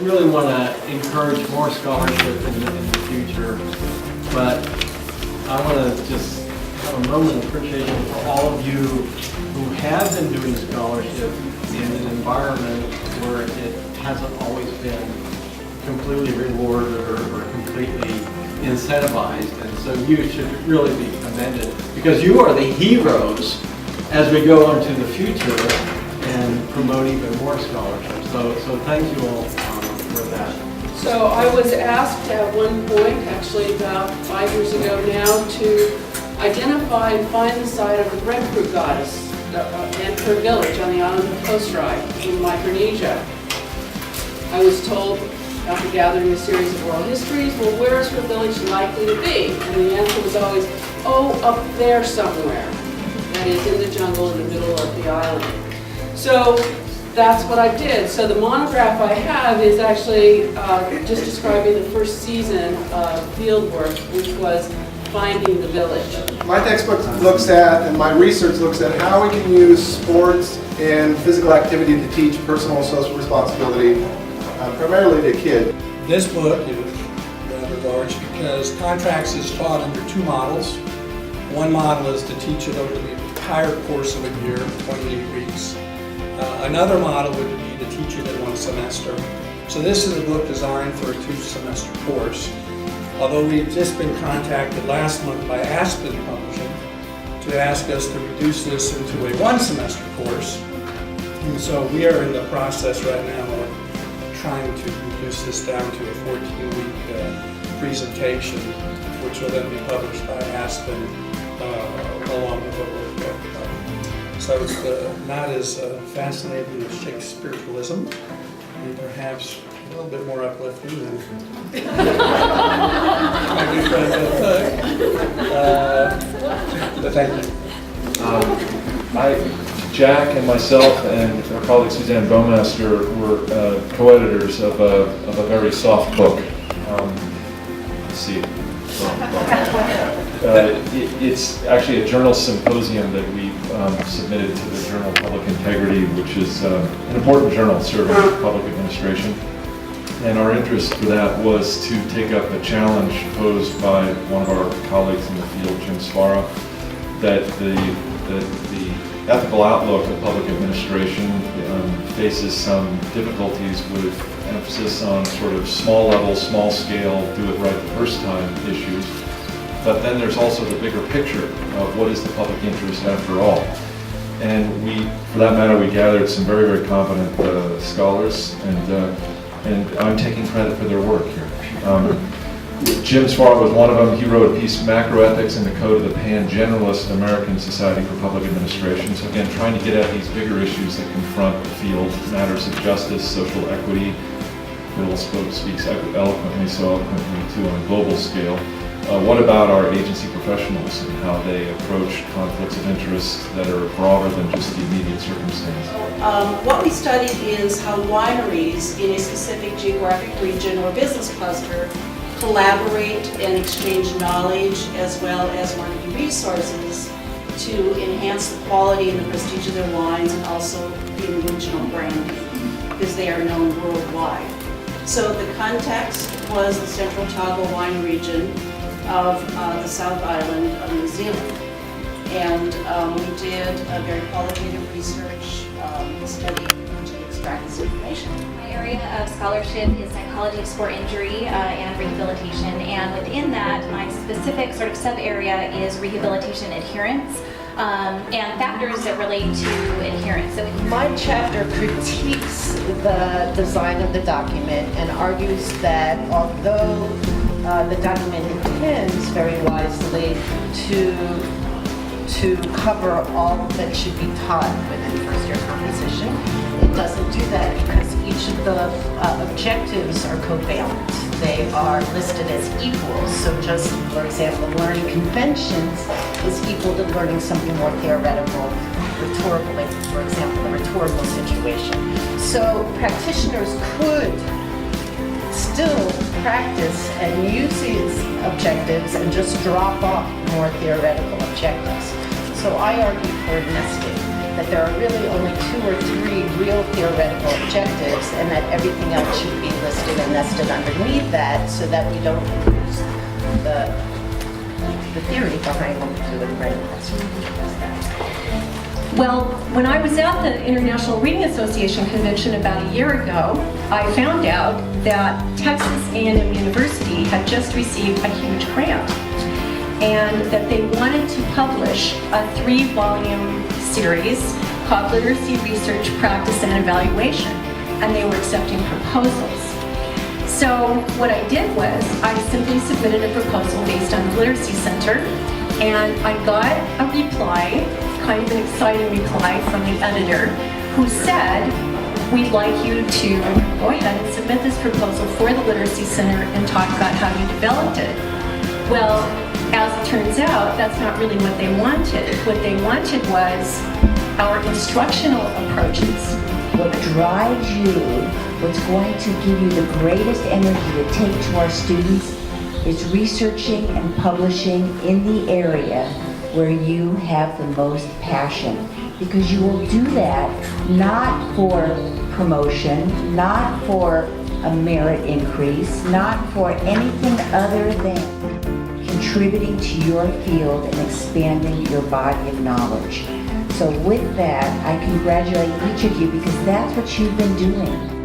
really want to encourage more scholarship in the future, but I want to just have a moment of appreciation for all of you who have been doing scholarship in an environment where it hasn't always been completely rewarded or completely incentivized. And so you should really be commended, because you are the heroes as we go into the future and promote even more scholarship. So thank you all for that. So I was asked at one point, actually about 5 years ago now, to identify and find the site of the breadfruit goddess and her village on the island of Kosrae in Micronesia. I was told, after gathering a series of oral histories, well, where is her village likely to be? And the answer was always, oh, up there somewhere. That is, in the jungle in the middle of the island. So that's what I did. So the monograph I have is actually just describing the first season of field work, which was finding the village. My textbook looks at, and my research looks at, how we can use sports and physical activity to teach personal and social responsibility, primarily to kids. This book is rather large because contracts is taught under two models. One model is to teach it over the entire course of a year, 28 weeks. Another model would be to teach it in one semester. So this is a book designed for a two-semester course. Although we've just been contacted last month by Aspen Publishing to ask us to reduce this into a one-semester course. And so we are in the process right now of trying to reduce this down to a 14-week presentation, which will then be published by Aspen along with a workbook. So it's not as fascinating as Shakespearealism, and perhaps a little bit more uplifting than my good friend but thank you. Jack and myself and our colleague Suzanne Bowmaster were co-editors of a very soft book. Let's see. It's actually a journal symposium that we submitted to the Journal of Public Integrity, which is an important journal serving public administration. And our interest for that was to take up a challenge posed by one of our colleagues in the field, Jim Svara, that the ethical outlook of public administration faces some difficulties with emphasis on sort of small level, small scale, do it right the first time issues. But then there's also the bigger picture of what is the public interest after all. And for that matter, we gathered some very, very competent scholars, and I'm taking credit for their work here. Jim Svara was one of them. He wrote a piece, Macroethics in the Code of the Pan-Generalist American Society for Public Administration. So again, trying to get at these bigger issues that confront the field, matters of justice, social equity. Bill speaks eloquently, so eloquently too, on a global scale. What about our agency professionals and how they approach conflicts of interest that are broader than just the immediate circumstance? What we studied is how wineries in a specific geographic region or business cluster collaborate and exchange knowledge as well as marketing resources to enhance the quality and the prestige of their wines, and also the original branding, because they are known worldwide. So the context was the Central Otago wine region of the South Island of New Zealand. And we did a very qualitative research study to extract this information. My area of scholarship is psychology of sport injury and rehabilitation, and within that, my specific sort of sub-area is rehabilitation adherence and factors that relate to adherence. So my chapter critiques the design of the document and argues that although the document intends very wisely to cover all that should be taught within first-year composition, it doesn't do that because each of the objectives are covalent. They are listed as equals. So just, for example, learning conventions is equal to learning something more theoretical, rhetorical, like, for example, a rhetorical situation. So practitioners could still practice and use these objectives and just drop off more theoretical objectives. So I argue for nesting, that there are really only 2 or 3 real theoretical objectives, and that everything else should be listed and nested underneath that, so that we don't lose the theory behind what we do in writing. Well, when I was at the International Reading Association convention about a year ago, I found out that Texas A&M University had just received a huge grant, and that they wanted to publish a 3-volume series called Literacy Research, Practice, and Evaluation, and they were accepting proposals. So what I did was I simply submitted a proposal based on the Literacy Center, and I got a reply, kind of an exciting reply from the editor, who said, we'd like you to go ahead and submit this proposal for the Literacy Center and talk about how you developed it. Well, as it turns out, that's not really what they wanted. What they wanted was our instructional approaches. What drives you, what's going to give you the greatest energy to take to our students is researching and publishing in the area where you have the most passion. Because you will do that not for promotion, not for a merit increase, not for anything other than contributing to your field and expanding your body of knowledge. So with that, I congratulate each of you because that's what you've been doing.